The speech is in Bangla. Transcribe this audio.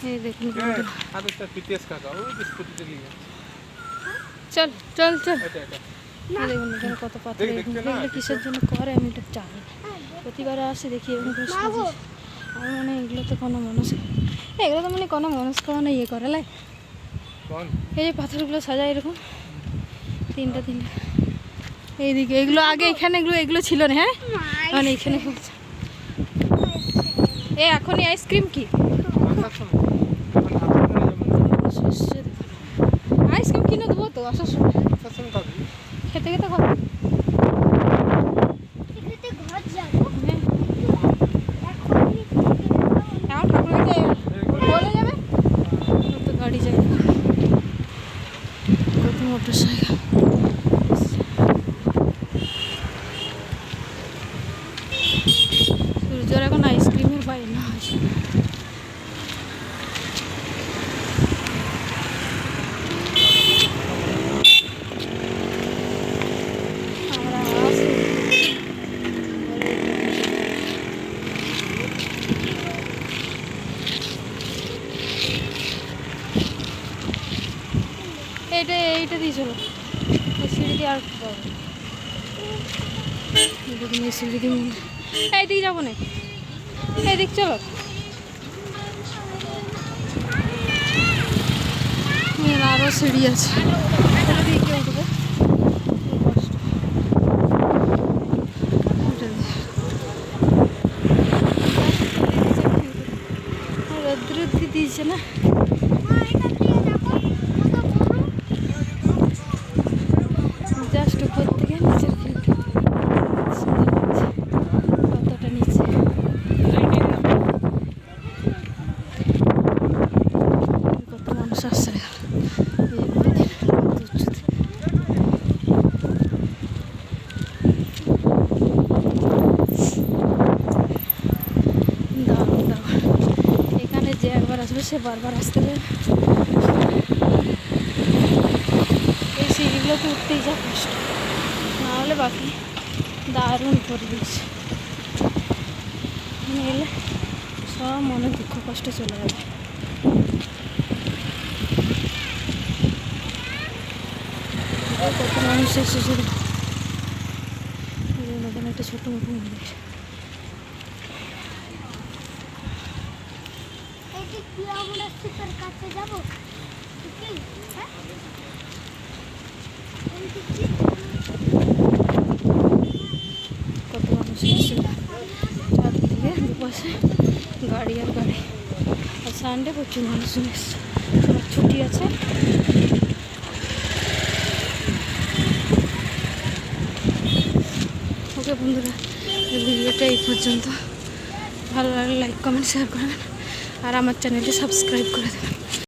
এই দেখুন বন্ধুরা, আরেকটা পিটিএস কাকা ও স্কুটিতে নিয়ে যাচ্ছে। চল চল চল। এটা দেখুন এখানে কত পাথর, এরকম এগুলো কিসের জন্য করে আমি এটা জানি না। প্রতিবারে আসি দেখি এরকম করে সাজিয়ে। আমার মনে হয় এগুলো তো কোনো এগুলো তো মানে কোনো মনস্কামনা ইয়ে করে লাই। এই যে পাথরগুলো সাজায় এরকম তিনটা এইদিকে, এগুলো আগে এখানে এগুলো ছিল না। হ্যাঁ মানে এখানে এখনই আইসক্রিম কি আইসক্রিম কিনে দেবো তো আসার সময়, খেতে খেতে খাবো। এখন ঠাকুরকে বলে যাবে তো গাড়ি যাবে, কত মোটর সাইকেল। সূর্যের এখন আইসক্রিমের বাইরে না আছে। এইটা দিয়ে চলো, সিঁড়ি দিয়ে আর পাবো, সিঁড়ি দিয়ে এইদিকে যাবো না, এইদিক চলো। আরও সিঁড়ি আছে, এটা দিয়ে কেউ উঠবে রোদ্র দিয়েছে না। জাস্ট উপর থেকে নিচের কতটা নিচে, কত মানুষ আসছে এখানে যে একবার আসবে সে বারবার আসতে পারে। এই সিঁড়িগুলোতে উঠতেই যা কষ্ট, না হলে বাকি দারুণ পরিবেশ। এলে সব মনে দুঃখ কষ্ট চলে যাবে। কত মানুষ এসেছে, ওখানে একটা ছোটো মতো মন্দির। কত মানুষ এসেছে, চারদিকে দুপাশে গাড়ি আর গাড়ি। আর সানডে প্রচুর মানুষ এসেছে, সবার ছুটি আছে। ওকে বন্ধুরা, ভিডিওটা এই পর্যন্ত। ভালো লাগলে লাইক কমেন্ট শেয়ার করবেন আর আমার চ্যানেলটি সাবস্ক্রাইব করে দেবেন।